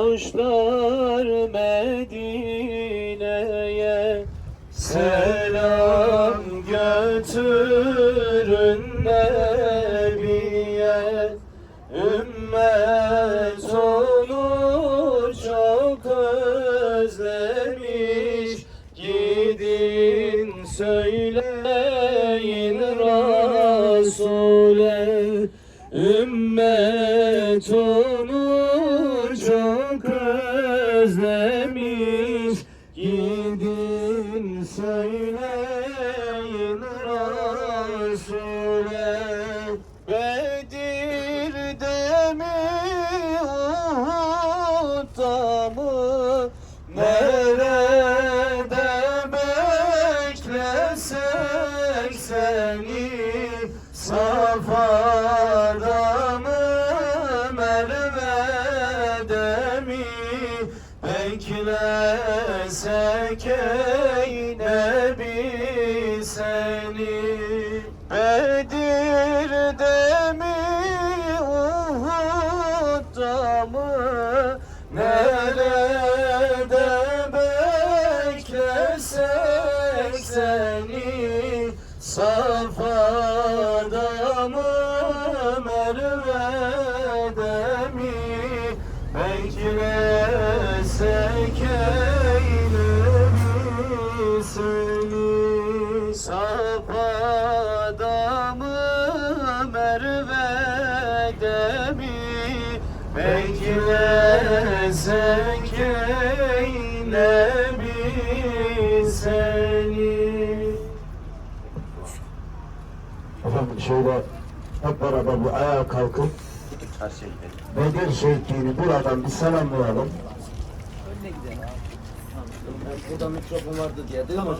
Kuşlar Medine'ye selam götürün Nebiye. Ümmet onu çok özlemiş, gidin söyleyin Resul'e. Ümmet onu çok özlemiş, gidin söyleyin Resul'e. Bedir'de mi, Uhud'da mı, nerede beklesek seni? Safa'da mı, Merve'de mi beklesek ey Nebi seni? Bedir'de mi, Uhud'da mı, nerede beklesek seni? Safa'da mı, Merve'de mi beklesek ey Nebi seni? Safa'da mı, Merve'de mi beklesek ey Nebi seni? Efendim şöyle hep beraber bir ayağa kalkıp Bedir Şehitliğini buradan bir selamlayalım. Önüne gidelim. Burada mikrofon vardı diye değil mi hocam?